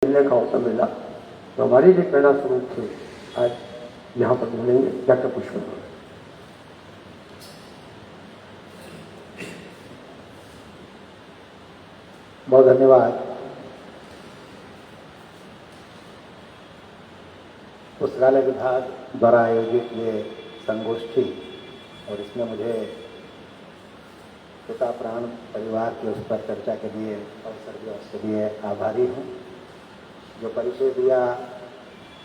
मिलने का अवसर मिला तो हमारी भी प्रेरणा स्वरूप से आज यहाँ पर बोलेंगे डॉक्टर पुष्पन। बहुत धन्यवाद। पुस्तकालय विभाग द्वारा आयोजित ये संगोष्ठी और इसमें मुझे पिता प्राण परिवार के उस पर चर्चा के लिए अवसर दिया, उसके लिए आभारी हूँ। जो परिचय दिया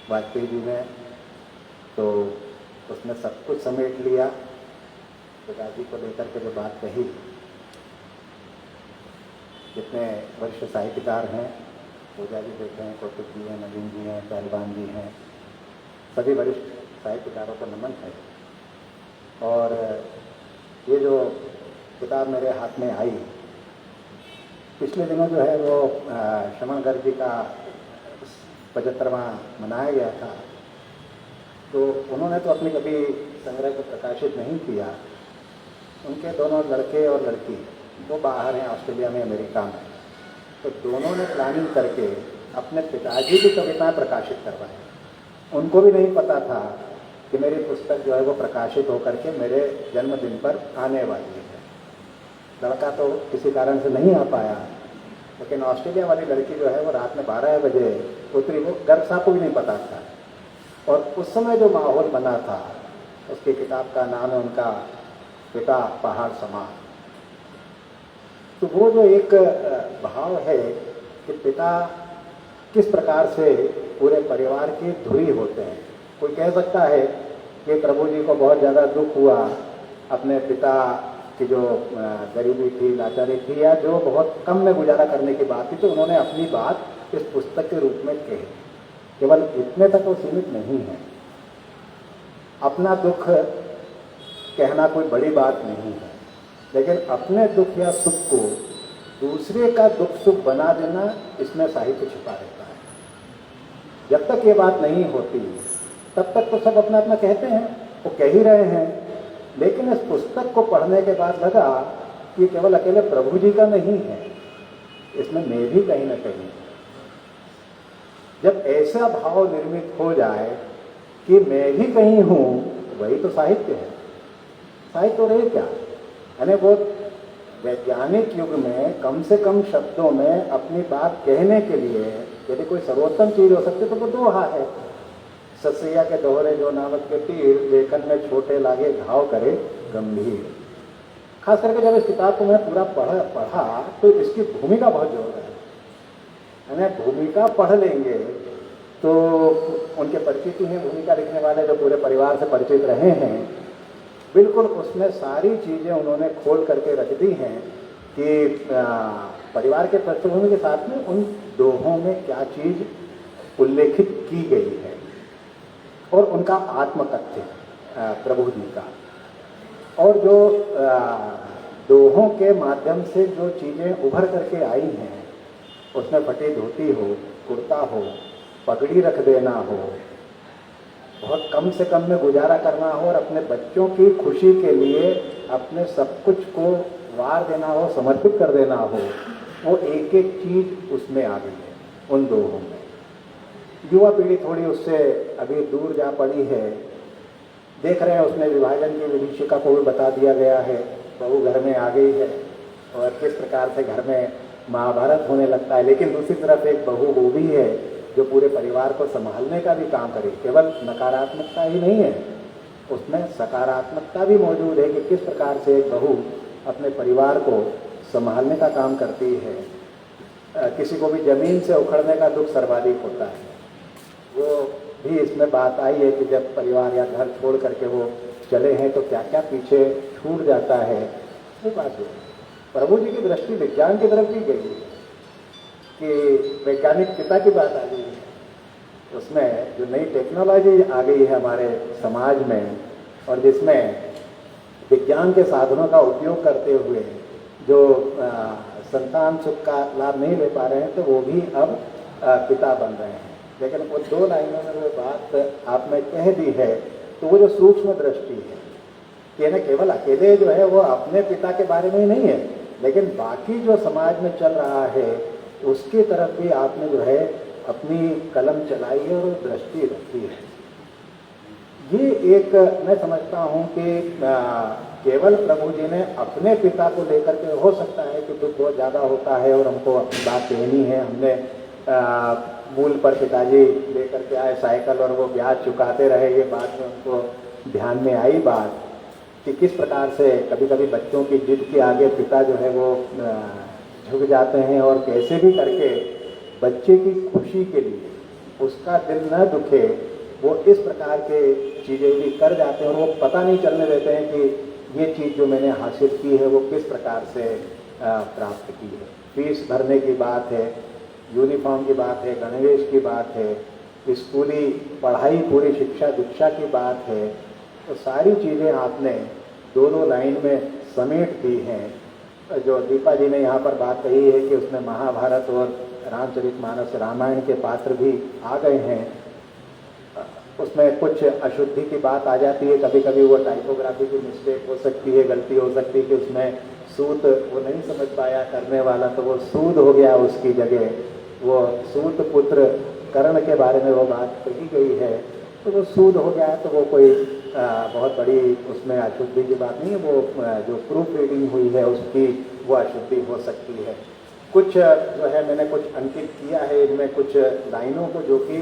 वाजपेयी जी ने तो उसने सब कुछ समेट लिया। पिताजी को लेकर के जो बात कही, जितने वरिष्ठ साहित्यकार हैं, पूजा जी देखे हैं, कौतुक जी हैं, नवीन जी हैं, पहलवान जी हैं, सभी वरिष्ठ साहित्यकारों को नमन है। और ये जो किताब मेरे हाथ में आई, पिछले दिनों जो है वो शमन गर्ग जी का 75वां मनाया गया था, तो उन्होंने तो अपनी कभी संग्रह को प्रकाशित नहीं किया। उनके दोनों लड़के और लड़की वो बाहर हैं, ऑस्ट्रेलिया में, अमेरिका में, तो दोनों ने प्लानिंग करके अपने पिताजी की कविताएं प्रकाशित करवाई। उनको भी नहीं पता था कि मेरी पुस्तक जो है वो प्रकाशित होकर के मेरे जन्मदिन पर आने वाली है। लड़का तो किसी कारण से नहीं आ पाया, लेकिन ऑस्ट्रेलिया वाली लड़की जो है वो रात में 12 बजे उतरी। वो गर्ग साहब को भी नहीं पता था। और उस समय जो माहौल बना था, उसकी किताब का नाम है उनका पिता पहाड़ समान। तो वो जो एक भाव है कि पिता किस प्रकार से पूरे परिवार की धुरी होते हैं। कोई कह सकता है कि प्रभु जी को बहुत ज़्यादा दुख हुआ अपने पिता की जो गरीबी थी, लाचारी थी, या जो बहुत कम में गुजारा करने की बात थी, तो उन्होंने अपनी बात इस पुस्तक के रूप में कही। केवल इतने तक वो सीमित नहीं है। अपना दुख कहना कोई बड़ी बात नहीं है, लेकिन अपने दुख या सुख को दूसरे का दुख सुख बना देना, इसमें साहित्य छिपा रहता है। जब तक ये बात नहीं होती तब तक तो सब अपना अपना कहते हैं, वो कह ही रहे हैं। लेकिन इस पुस्तक को पढ़ने के बाद लगा कि केवल अकेले प्रभु जी का नहीं है, इसमें मैं भी कहीं ना कहीं। जब ऐसा भाव निर्मित हो जाए कि मैं भी कहीं हूँ, वही तो साहित्य है। साहित्य तो रहे क्या, यानी वो वैज्ञानिक युग में कम से कम शब्दों में अपनी बात कहने के लिए यदि कोई सर्वोत्तम चीज हो सकती तो वो दोहा है। ससैया के दोहरे जो नावत के तीर, लेखन में छोटे लागे घाव करे गंभीर। खास करके जब इस किताब को मैं पूरा पढ़ा तो इसकी भूमिका बहुत जोर है। यानी भूमिका पढ़ लेंगे तो उनके परिचित हैं भूमिका लिखने वाले, जो पूरे परिवार से परिचित रहे हैं, बिल्कुल उसमें सारी चीज़ें उन्होंने खोल करके रख दी हैं कि परिवार के पृष्ठभूमि के साथ में उन दोहों में क्या चीज़ उल्लेखित की गई है और उनका आत्मकथ्य प्रभु जी का। और जो दोहों के माध्यम से जो चीज़ें उभर करके आई हैं, उसमें फटी धोती हो, कुर्ता हो, पगड़ी रख देना हो, बहुत कम से कम में गुजारा करना हो, और अपने बच्चों की खुशी के लिए अपने सब कुछ को वार देना हो, समर्पित कर देना हो, वो एक एक चीज़ उसमें आ गई है उन दोहों में। युवा पीढ़ी थोड़ी उससे अभी दूर जा पड़ी है। देख रहे हैं उसमें विभाजन की विभीषिका को भी बता दिया गया है, बहू घर में आ गई है और किस प्रकार से घर में महाभारत होने लगता है। लेकिन दूसरी तरफ एक बहू वो भी है जो पूरे परिवार को संभालने का भी काम करे। केवल नकारात्मकता ही नहीं है, उसमें सकारात्मकता भी मौजूद है कि किस प्रकार से एक बहू अपने परिवार को संभालने का काम करती है। किसी को भी जमीन से उखड़ने का दुख सर्वाधिक होता है, वो भी इसमें बात आई है कि जब परिवार या घर छोड़ करके वो चले हैं तो क्या क्या पीछे छूट जाता है। वो बात है। प्रभु जी की दृष्टि विज्ञान की तरफ भी गई है कि वैज्ञानिक पिता की बात आ गई है। उसमें जो नई टेक्नोलॉजी आ गई है हमारे समाज में, और जिसमें विज्ञान के साधनों का उपयोग करते हुए जो संतान सुख का लाभ नहीं ले पा रहे हैं, तो वो भी अब पिता बन रहे हैं। लेकिन वो 2 लाइनों में वो बात आपने कह दी है, तो वो जो सूक्ष्म दृष्टि है कि न केवल अकेले जो है वो अपने पिता के बारे में ही नहीं है, लेकिन बाकी जो समाज में चल रहा है उसकी तरफ भी आपने जो है अपनी कलम चलाई है और दृष्टि रखी है। ये एक मैं समझता हूँ कि केवल प्रभु जी ने अपने पिता को लेकर के, हो सकता है कि दुख बहुत ज़्यादा होता है और हमको अपनी बात कहनी है, हमने मूल पर पिताजी लेकर के आए साइकिल और वो ब्याज चुकाते रहे, ये बात में उनको ध्यान में आई बात कि किस प्रकार से कभी कभी बच्चों की जिद के आगे पिता जो है वो झुक जाते हैं और कैसे भी करके बच्चे की खुशी के लिए उसका दिल न दुखे, वो इस प्रकार के चीज़ें भी कर जाते हैं और वो पता नहीं चलने देते हैं कि ये चीज़ जो मैंने हासिल की है वो किस प्रकार से प्राप्त की है। फीस भरने की बात है, यूनिफॉर्म की बात है, गणवेश की बात है, स्कूली पढ़ाई, पूरी शिक्षा दीक्षा की बात है, तो सारी चीज़ें आपने दोनों लाइन में समेट दी हैं। जो दीपा जी ने यहाँ पर बात कही है कि उसमें महाभारत और रामचरितमानस रामायण के पात्र भी आ गए हैं, उसमें कुछ अशुद्धि की बात आ जाती है, कभी कभी वो टाइपोग्राफी की मिस्टेक हो सकती है, गलती हो सकती है कि उसमें सूत वो नहीं समझ पाया करने वाला, तो वो सूद हो गया, उसकी जगह वो सूत पुत्र कर्ण के बारे में वो बात कही गई है, तो वो सूद हो गया है, तो वो कोई बहुत बड़ी उसमें अशुद्धि की बात नहीं है, वो जो प्रूफ रीडिंग हुई है उसकी वो अशुद्धि हो सकती है। कुछ जो है मैंने कुछ अंकित किया है इनमें कुछ लाइनों को जो कि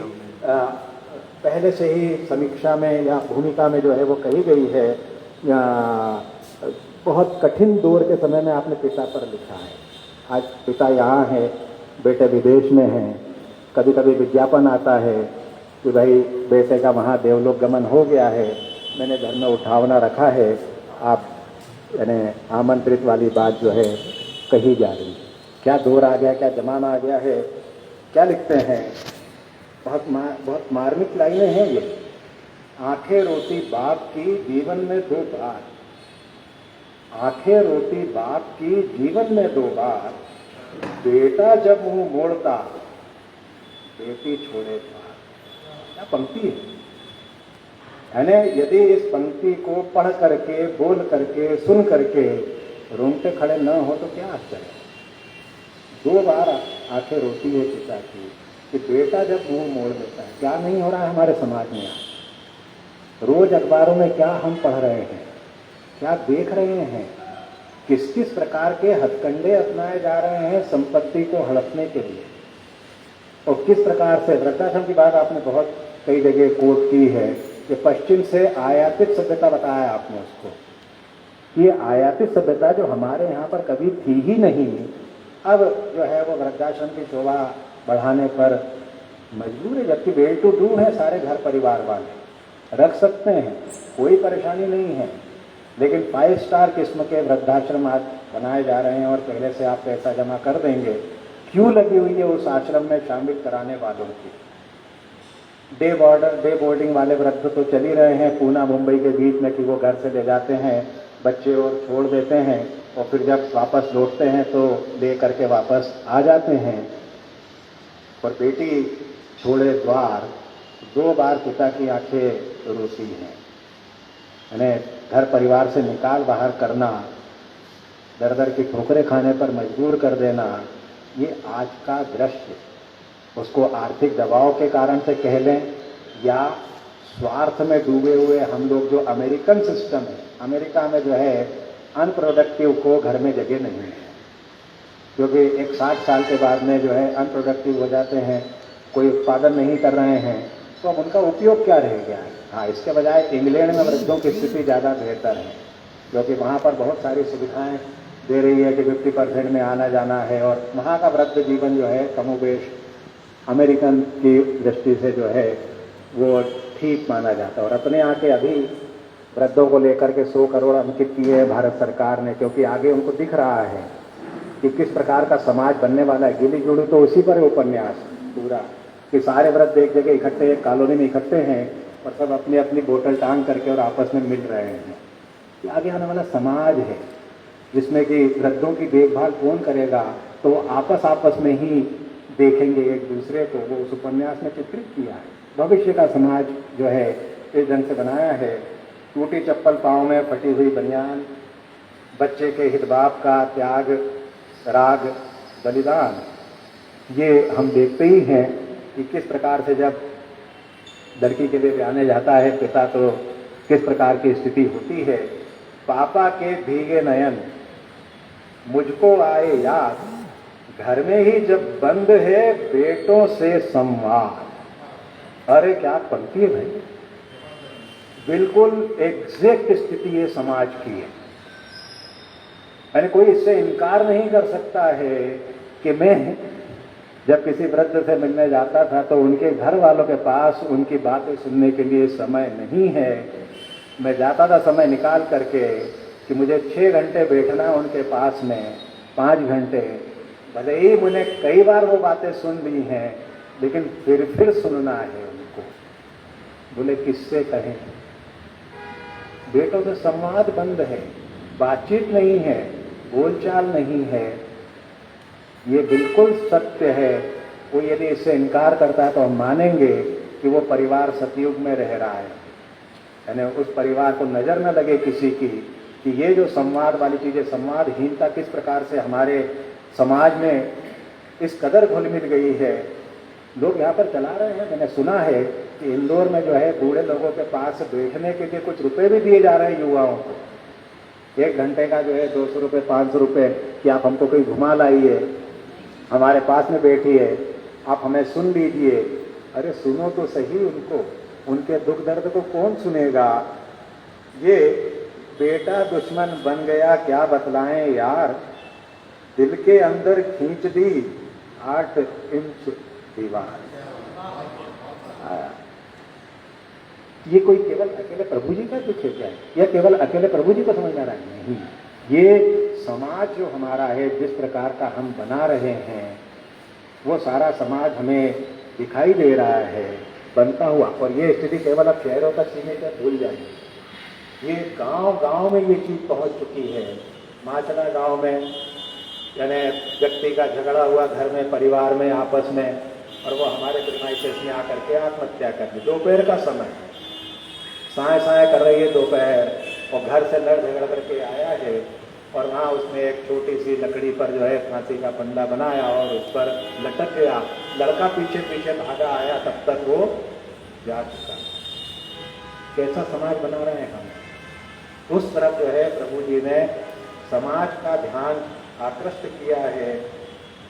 पहले से ही समीक्षा में या भूमिका में जो है वो कही गई है। बहुत कठिन दौर के समय में आपने पिता पर लिखा है। आज पिता यहाँ है, बेटे विदेश में हैं, कभी कभी विज्ञापन आता है कि भाई बेटे का वहाँ देवलोक गमन हो गया है, मैंने घर में उठावना रखा है, आप यानी आमंत्रित वाली बात जो है कही जा रही है। क्या दौर आ गया, क्या जमाना आ गया है, क्या लिखते हैं, बहुत मार्मिक लाइनें हैं ये। आंखें रोती बाप की जीवन में 2 बार, आंखें रोती बाप की जीवन में 2 बार, बेटा जब मुंह मोड़ता बेटी छोड़े द्वार। क्या पंक्ति है। यानी यदि इस पंक्ति को पढ़ करके, बोल करके, सुन करके रोंगटे खड़े न हो तो क्या आश्चर्य। 2 बार आंखें रोती है पिता की कि बेटा जब मुंह मोड़ देता है। क्या नहीं हो रहा है हमारे समाज में। रोज अखबारों में क्या हम पढ़ रहे हैं, क्या देख रहे हैं, किस किस प्रकार के हथकंडे अपनाए जा रहे हैं संपत्ति को हड़पने के लिए, और किस प्रकार से वृद्धाश्रम की बात आपने बहुत कई जगह कोट की है कि पश्चिम से आयातित सभ्यता बताया आपने उसको। ये आयातित सभ्यता जो हमारे यहाँ पर कभी थी ही नहीं, अब जो है वो वृद्धाश्रम की शोभा बढ़ाने पर मजबूर है, जबकि वेल टू डू है सारे घर परिवार वाले, रख सकते हैं, कोई परेशानी नहीं है। लेकिन 5 स्टार किस्म के वृद्धाश्रम आज बनाए जा रहे हैं और पहले से आप पैसा जमा कर देंगे। क्यों लगी हुई है उस आश्रम में शामिल कराने वालों की। डे बोर्डिंग वाले वृद्ध तो चल ही रहे हैं पूना मुंबई के बीच में कि वो घर से ले जाते हैं बच्चे और छोड़ देते हैं, और फिर जब वापस लौटते हैं तो ले करके वापस आ जाते हैं। और बेटी छोड़े द्वार, 2 बार पिता की आंखें रोती हैं। यानी घर परिवार से निकाल बाहर करना, दर दर की ठोकरें खाने पर मजबूर कर देना, ये आज का दृश्य। उसको आर्थिक दबाव के कारण से कह लें या स्वार्थ में डूबे हुए हम लोग, जो अमेरिकन सिस्टम है, अमेरिका में जो है अनप्रोडक्टिव को घर में जगह नहीं है, क्योंकि एक 60 साल के बाद में जो है अनप्रोडक्टिव हो जाते हैं, कोई उत्पादन नहीं कर रहे हैं, तो अब उनका उपयोग क्या रह गया है। हाँ, इसके बजाय इंग्लैंड में वृद्धों की स्थिति ज़्यादा बेहतर है, क्योंकि वहाँ पर बहुत सारी सुविधाएं दे रही है कि 50% में आना जाना है, और वहाँ का वृद्ध जीवन जो है कमोबेश अमेरिकन की दृष्टि से जो है वो ठीक माना जाता है। और अपने यहाँ के अभी वृद्धों को लेकर के 100 करोड़ अंकित किए हैं भारत सरकार ने, क्योंकि आगे उनको दिख रहा है कि किस प्रकार का समाज बनने वाला है। गिली जुड़ी तो उसी पर है उपन्यास पूरा, कि सारे वृद्ध एक जगह इकट्ठे, एक कॉलोनी में इकट्ठे हैं और सब अपनी अपनी बोतल टांग करके और आपस में मिल रहे हैं। ये आगे आने वाला समाज है जिसमें कि वृद्धों की देखभाल कौन करेगा, तो आपस में ही देखेंगे एक दूसरे को। वो उस उपन्यास में चित्रित किया है। भविष्य का समाज जो है इस ढंग से बनाया है। टूटी चप्पल पाँव में फटी हुई बनियान, बच्चे के हित बाप का त्याग, राग, बलिदान, ये हम देखते ही हैं। कि किस प्रकार से जब लड़की के लिए ब्याने जाता है पिता तो किस प्रकार की स्थिति होती है। पापा के भीगे नयन मुझको आए याद, घर में ही जब बंद है बेटों से संवाद। अरे क्या पंक्ति है भाई, बिल्कुल एग्जैक्ट स्थिति ये समाज की है। यानी कोई इससे इनकार नहीं कर सकता है कि मैं जब किसी वृद्ध से मिलने जाता था तो उनके घर वालों के पास उनकी बातें सुनने के लिए समय नहीं है। मैं जाता था समय निकाल करके कि मुझे 6 घंटे बैठना है उनके पास में, 5 घंटे, भले ही मैंने कई बार वो बातें सुन ली हैं लेकिन फिर सुनना है उनको। बोले किससे कहें, बेटों से संवाद बंद है, बातचीत नहीं है, बोलचाल नहीं है। ये बिल्कुल सत्य है। वो यदि इससे इनकार करता है तो हम मानेंगे कि वो परिवार सतयुग में रह रहा है। यानी उस परिवार को नजर न लगे किसी की कि ये जो संवाद वाली चीजें, संवादहीनता किस प्रकार से हमारे समाज में इस कदर घुल मिल गई है। लोग यहाँ पर चला रहे हैं, मैंने सुना है कि इंदौर में जो है बूढ़े लोगों के पास बैठने के लिए कुछ रुपए भी दिए जा रहे हैं युवाओं को। 1 घंटे का जो है 200 रुपये 500 रुपये कि आप हमको कहीं घुमा लाइए, हमारे पास में बैठिए, आप हमें सुन लीजिए। अरे सुनो तो सही उनको, उनके दुख दर्द को कौन सुनेगा। ये बेटा दुश्मन बन गया क्या बतलाएं यार, दिल के अंदर खींच दी 8 इंच दीवार। ये कोई केवल अकेले प्रभु जी का दुख है क्या, या केवल अकेले प्रभु जी को समझ आ रहा है? नहीं, ये समाज जो हमारा है, जिस प्रकार का हम बना रहे हैं, वो सारा समाज हमें दिखाई दे रहा है बनता हुआ। और ये स्थिति केवल अब शहरों तक सीमित है, भूल जाएंगे। ये गांव में ये चीज पहुंच चुकी है। माचना गांव में यानी व्यक्ति का झगड़ा हुआ घर में, परिवार में, आपस में, और वो हमारे प्रीमाइसेस में आकर के आत्महत्या कर दी। दोपहर का समय, साय साय कर रही है दोपहर, और घर से लड़ झगड़ करके आया है, और वहाँ उसने एक छोटी सी लकड़ी पर जो है फांसी का फंदा बनाया और उस पर लटक गया। लड़का पीछे पीछे भागा आया, तब तक वो जा चुका। कैसा समाज बना रहे हैं हम। उस तरफ जो है प्रभु जी ने समाज का ध्यान आकृष्ट किया है।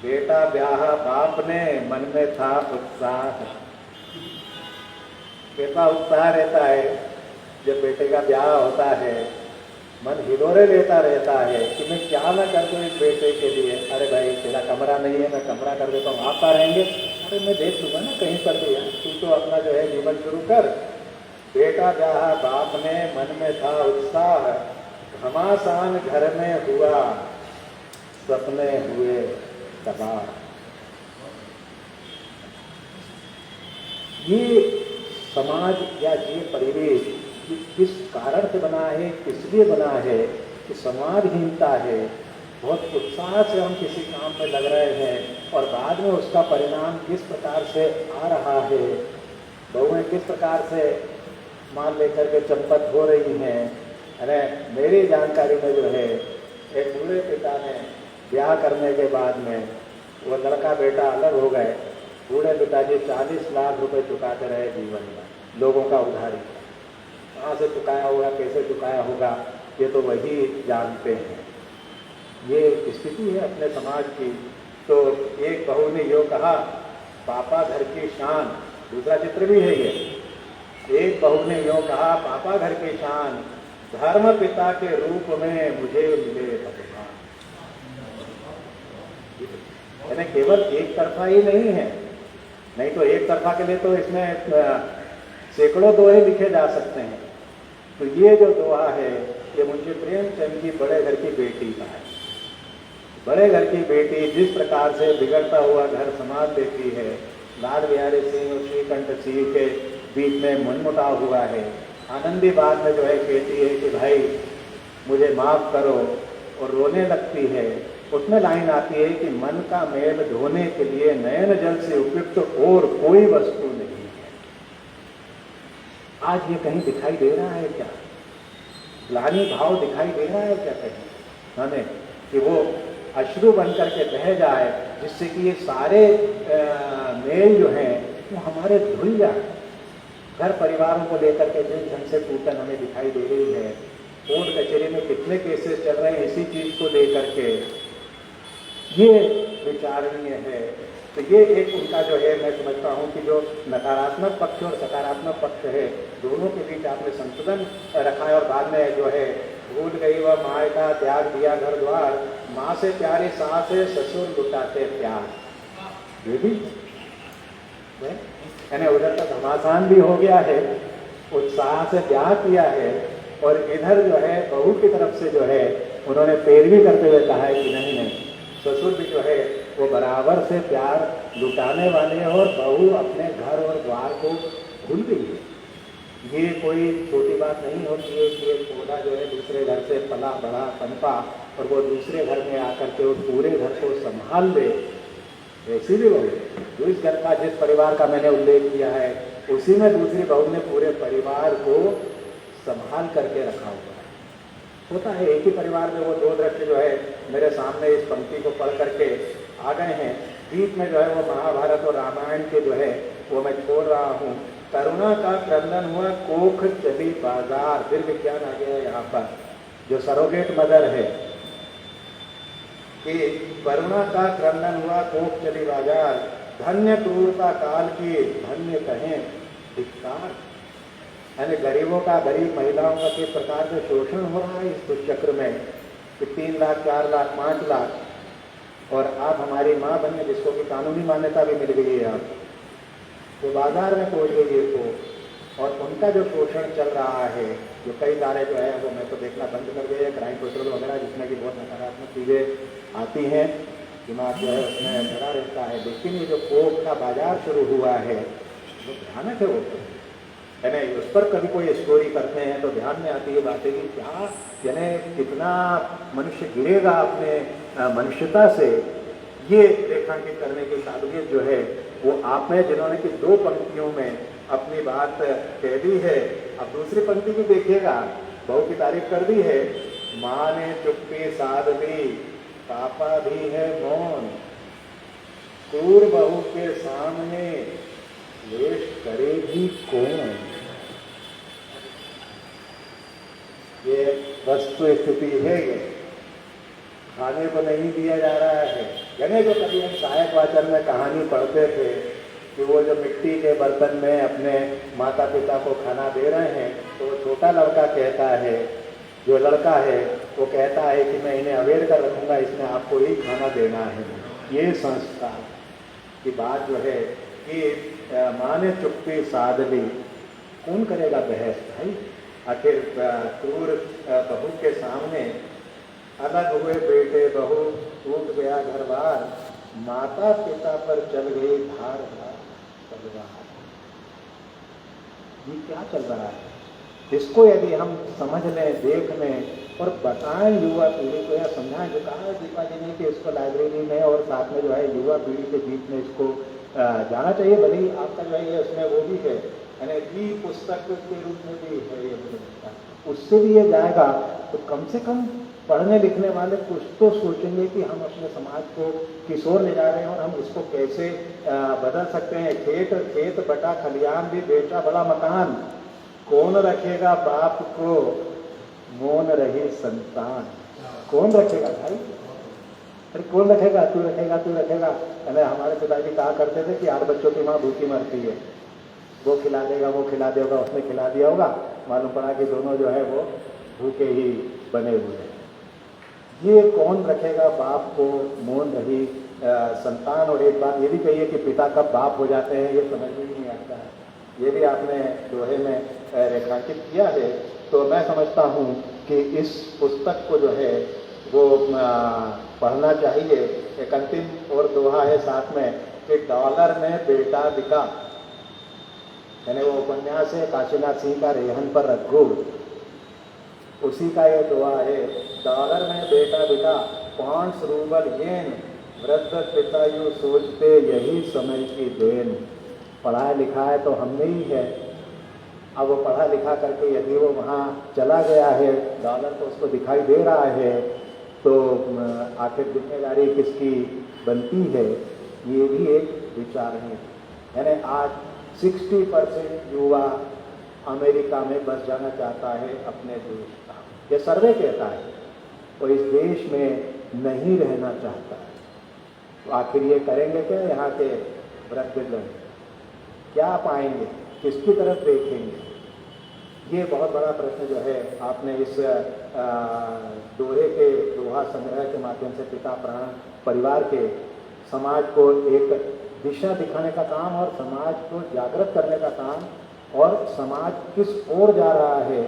बेटा ब्याह बाप ने, मन में था उत्साह। कैसा उत्साह रहता है जब बेटे का ब्याह होता है, मन हिलोरे लेता रहता है कि मैं क्या ना कर दूं इस बेटे के लिए। अरे भाई तेरा कमरा नहीं है, मैं कमरा कर देता हूँ, आप कहाँ रहेंगे? अरे मैं देख लूँगा ना कहीं पर भी, तू तो अपना जो है जीवन शुरू कर। बेटा ब्याह बाप ने, मन में था उत्साह, घमासान घर में हुआ, सपने हुए तबाह। ये समाज या ये परिवेश किस कारण से बना है, किस लिए बना है कि संवादहीनता है। बहुत उत्साह से हम किसी काम में लग रहे हैं और बाद में उसका परिणाम किस प्रकार से आ रहा है। बहुएं किस प्रकार से मान लेकर के चंपत हो रही हैं। अरे मेरी जानकारी में जो है एक बूढ़े पिता ने ब्याह करने के बाद में वो लड़का बेटा अलग हो गए। बूढ़े पिताजी 40 लाख रुपए चुकाते रहे जीवन में, लोगों का उधारी। कहाँ से चुकाया होगा, कैसे चुकाया होगा, ये तो वही जानते हैं। ये स्थिति है अपने समाज की। तो एक बहू ने यो कहा, पापा घर की शान। दूसरा चित्र भी है ये। एक बहू ने यो कहा, पापा घर की शान, धर्म पिता के रूप में मुझे मिले भगवान। यानी केवल एक तरफा ही नहीं है, नहीं तो एक तरफा के लिए तो इसमें सैकड़ों दोहे लिखे जा सकते हैं। तो ये जो दोहा है ये मुंशी प्रेमचंद की बड़े घर की बेटी का है। बड़े घर की बेटी जिस प्रकार से बिगड़ता हुआ घर संभाल लेती है, लाल बिहारी सिंह और श्रीकंठ सिंह के बीच में मनमुटाव हुआ है। आनंदी बाद में जो है कहती है कि भाई मुझे माफ करो, और रोने लगती है। उसमें लाइन आती है कि मन का मैल धोने के लिए नयन जल से उपयुक्त और कोई वस्तु नहीं है। आज ये कहीं दिखाई दे रहा है क्या? ग्लानि भाव दिखाई दे रहा है क्या कहीं हमें कि वो अश्रु बन करके बह जाए, जिससे कि ये सारे मेल जो हैं वो हमारे धुल जाए। घर परिवारों को लेकर के जिन ढंग से टूटन हमें दिखाई दे रही है, कोर्ट कचहरी में कितने केसेस चल रहे हैं इसी चीज को लेकर के, ये विचारणीय है। तो ये एक उनका जो है, मैं समझता हूँ कि जो नकारात्मक पक्ष और सकारात्मक पक्ष है, दोनों के बीच आपने संतुलन रखा है। और बाद में जो है, भूल गई वह माँ का त्याग दिया घर द्वार, माँ से प्यारी सास है ससुर लुटाते प्यार, ये भी है। यानी उधर तक घमासान भी हो गया है, उत्साह से ब्याह किया है, और इधर जो है बहू की तरफ से जो है उन्होंने पैरवी करते हुए कहा है कि नहीं नहीं, ससुर भी जो है वो बराबर से प्यार लुटाने वाले हैं, और बहू अपने घर और द्वार को भूल गई है। ये कोई छोटी बात नहीं होती है कि एक पौधा जो है दूसरे घर से पला बढ़ा पनपा और वो दूसरे घर में आकर के उस पूरे घर को संभाल ले। ऐसी भी बहू जो इस घर का, जिस परिवार का मैंने उल्लेख किया है, उसी में दूसरी बहू ने पूरे परिवार को संभाल करके रखा हुआ है। होता है एक ही परिवार में वो दो दृश्य जो है मेरे सामने इस पंक्ति को पढ़ करके आ गए हैं। बीच में जो है वो महाभारत और रामायण के जो है वो मैं छोड़ रहा हूँ। करुणा का क्रंदन हुआ कोख चली बाजार, फिर विज्ञान आ गया यहाँ पर, जो सरोगेट मदर है कि करुणा का क्रंदन हुआ कोख चली बाजार, धन्य क्रूरता काल की धन्य कहें धिक्कार। यानी गरीबों का, गरीब महिलाओं का किस प्रकार से शोषण हो रहा है इस दुष्चक्र में कि 3 लाख 4 लाख 5 लाख, और आप हमारी माँ बनिए, जिसको कि कानूनी मान्यता भी मिल गई है, आप तो बाजार में पहुंच गई है तो, और उनका जो शोषण चल रहा है, जो कई सारे जो है वो मैं तो देखना बंद कर दिया है, क्राइम पेट्रोल वगैरह, जिसमें कि बहुत नकारात्मक चीज़ें आती हैं, दिमाग जो है उसमें भरा रहता है। लेकिन ये जो कोख का बाजार शुरू हुआ है वो भयानक है। वो यानी उस पर कभी कोई स्टोरी करते हैं तो ध्यान में आती है बातें कि क्या, यानी कितना मनुष्य गिरेगा अपने मनुष्यता से। ये रेखांकित करने की काबिलियत जो है वो आप में, जिन्होंने कि 2 पंक्तियों में अपनी बात कह दी है। अब दूसरी पंक्ति भी देखिएगा, बहू की तारीफ कर दी है, माँ ने चुप्पी साध ली, पापा भी है मौन, क्रूर बहू के सामने द्वेष करेगी कौन। ये वस्तु स्थिति है, ये खाने को नहीं दिया जा रहा है। यानी जो कभी हम सहायक वाचन में कहानी पढ़ते थे कि वो जो मिट्टी के बर्तन में अपने माता पिता को खाना दे रहे हैं, तो वो छोटा लड़का कहता है, जो लड़का है वो कहता है कि मैं इन्हें अवेयर कर रखूँगा, इसमें आपको ही खाना देना है। ये संस्कार की बात जो है कि माँ ने चुप्पी साध ली, कौन करेगा बहस भाई। आखिर क्रूर बहू के सामने अलग हुए बेटे बहू, टूट गया घर बार, माता पिता पर चल गई धार धार तलवार। ये क्या चल रहा है, इसको यदि हम समझ लें, देख लें और बताएं युवा पीढ़ी को, या समझाएं, जो कहा है दीपा जी ने कि इसको लाइब्रेरी में और साथ में जो है युवा पीढ़ी के बीच में इसको जाना चाहिए। भले ही आपका जो है ये उसमें वो भी है, यानी ई पुस्तक के रूप में भी है ये, उससे भी ये जाएगा। तो कम से कम पढ़ने लिखने वाले कुछ तो सोचेंगे कि हम अपने समाज को किस ओर ले जा रहे हैं और हम इसको कैसे बदल सकते हैं। खेत खेत बटा खलियान भी बेचा बड़ा मकान, कौन रखेगा बाप को मौन रही संतान। कौन रखेगा भाई, अरे कौन रखेगा, तू रखेगा तू रखेगा। अरे हमारे पिताजी कहा करते थे कि 8 बच्चों की माँ भूखी मरती है, वो खिला देगा वो खिला देगा, उसने खिला दिया होगा, मालूम पड़ा कि दोनों जो है वो भूखे ही बने हुए हैं। ये कौन रखेगा बाप को मौन रही संतान। और एक बात ये भी कही है कि पिता कब बाप हो जाते हैं ये समझ में ही नहीं आता है, ये भी आपने दोहे में रेखांकित किया है। तो मैं समझता हूँ कि इस पुस्तक को जो है वो पढ़ना चाहिए। एक अंतिम और दोहा है साथ में कि डॉलर में बेटा बिका, यानी वो उपन्यास है काशीनाथ सिंह का रेहन पर रघु, उसी का ये दोहा है। डॉलर में बेटा बिका, पाउंड्स रूबल येन, वृद्ध पिता यूँ सोचते यही समय की देन। पढ़ा लिखा है तो हमने ही है। अब वो पढ़ा लिखा करके यदि वो वहाँ चला गया है, डॉलर तो उसको दिखाई दे रहा है, तो आखिर जिम्मेदारी किसकी बनती है, ये भी एक विचार है। यानी आज 60% युवा अमेरिका में बस जाना चाहता है अपने देश का, ये सर्वे कहता है। वो इस देश में नहीं रहना चाहता है। तो आखिर ये करेंगे क्या यहाँ के वृद्धजन? क्या पाएंगे, किसकी तरफ देखेंगे? ये बहुत बड़ा प्रश्न जो है आपने इस दोहे के दोहा संग्रह के माध्यम से पिता प्राण परिवार के समाज को एक दिशा दिखाने का काम और समाज को जागृत करने का काम और समाज किस ओर जा रहा है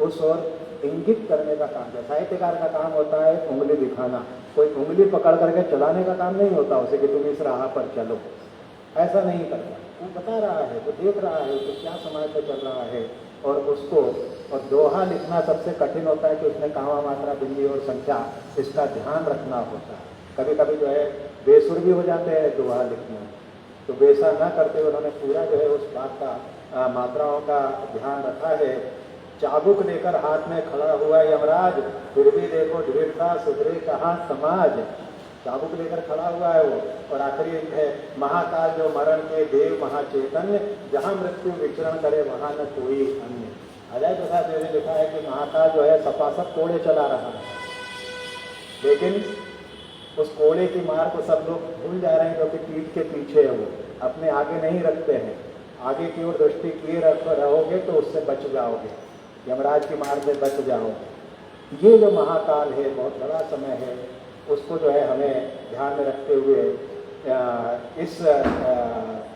उस ओर इंगित करने का काम है। साहित्यकार का काम होता है उंगली दिखाना, कोई उंगली पकड़ करके चलाने का काम नहीं होता उसे कि तुम इस राह पर चलो, ऐसा नहीं करता। वो बता रहा है, वो देख रहा है कि क्या समाज में चल रहा है और उसको। और दोहा लिखना सबसे कठिन होता है कि उसमें कामा मात्रा बिंदी और संख्या इसका ध्यान रखना होता है। कभी कभी जो है बेसुर भी हो जाते हैं दोहा लिखने में, तो वैसा न करते हुए उन्होंने पूरा जो है उस बात का मात्राओं का ध्यान रखा है। चाबुक लेकर हाथ में खड़ा हुआ यमराज, फिर भी देखो दृढ़ता सुधरे कहाँ समाज। चाबुक लेकर खड़ा हुआ है वो। और आखिरी है महाकाल जो मरण के देव महाचैतन्य, जहाँ मृत्यु विचरण करे वहाँ न कोई अन्य। अजय प्रसाद जी ने लिखा है कि महाकाल जो है सपासप कोड़े चला रहा है, लेकिन उस कोड़े की मार को सब लोग भूल जा रहे हैं क्योंकि पीठ के पीछे है, वो अपने आगे नहीं रखते हैं। आगे की ओर दृष्टि किए रहोगे तो उससे बच जाओगे, यमराज की मार से बच जाओगे। ये जो महाकाल है बहुत बड़ा समय है, उसको जो है हमें ध्यान में रखते हुए इस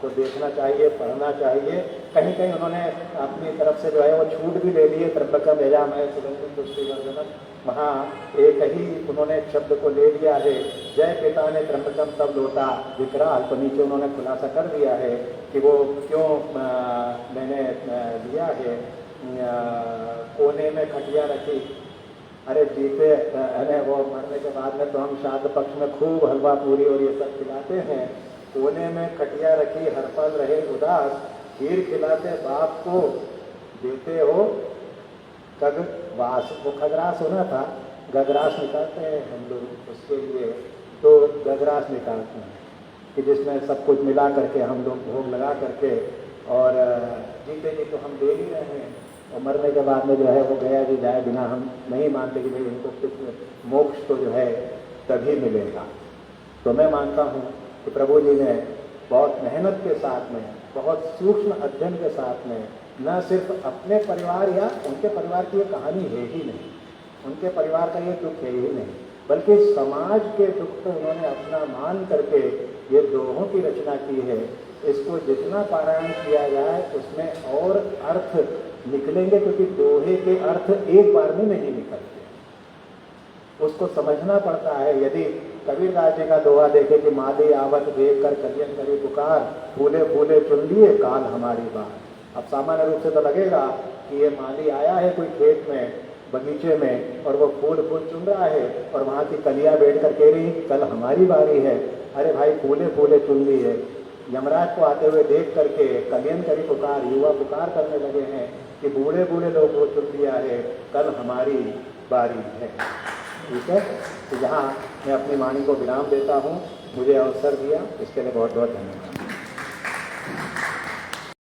को देखना चाहिए, पढ़ना चाहिए। कहीं कहीं उन्होंने अपनी तरफ से जो है वो छूट भी ले लिए, त्र्यंबकम यजामहे सुगंधिं पुष्टिवर्धनम्, वहाँ एक ही उन्होंने शब्द को ले लिया है। जय पिता ने त्र्यंबकम तब लौटा विकराल, तो नीचे उन्होंने खुलासा कर दिया है कि वो क्यों मैंने लिया है। कोने में खटिया रखी, अरे जीते अरे वो मरने के बाद में तो हम श्राद्ध पक्ष में खूब हलवा पूरी और ये सब खिलाते हैं। कोने में खटिया रखी हर पल रहे उदास, खीर खिलाते बाप को देते हो गगवास। वो खगरास होना था, गगरास निकालते हैं हम लोग उसके लिए, तो गगरास निकालते हैं कि जिसमें सब कुछ मिला करके हम लोग भोग लगा करके और जीते जी तो हम दे ही रहे हैं, और मरने के बाद में जो है वो गया भी जाए बिना हम नहीं मानते कि भाई इनको कुछ मोक्ष तो जो है तभी मिलेगा। तो मैं मानता हूँ कि प्रभु जी ने बहुत मेहनत के साथ में, बहुत सूक्ष्म अध्ययन के साथ में न सिर्फ अपने परिवार या उनके परिवार की ये कहानी है ही नहीं, उनके परिवार का ये दुख है ही नहीं, बल्कि समाज के दुख को उन्होंने अपना मान करके ये दोहों की रचना की है। इसको जितना पारायण किया जाए उसमें और अर्थ निकलेंगे, क्योंकि दोहे के अर्थ एक बार में नहीं निकलते, उसको समझना पड़ता है। यदि कबीरदास जी का दोहा देखे कि माली आवत देख कर कलियन करी पुकार, फूले फूले चुन लिए काल हमारी बात। अब सामान्य रूप से तो लगेगा कि ये माली आया है कोई खेत में बगीचे में और वो फूल चुन रहा है और वहाँ की कलियाँ बैठ कर कह रही कल हमारी बारी है। अरे भाई फूले फूले चुन ली है। यमराज को आते हुए देख करके कलियन करी पुकार, युवा पुकार करने लगे हैं कि बूढ़े बूढ़े लोग को चुन लिया है, कल हमारी बारी है। ठीक है, तो यहाँ मैं अपनी वाणी को विराम देता हूँ। मुझे अवसर दिया इसके लिए बहुत बहुत धन्यवाद।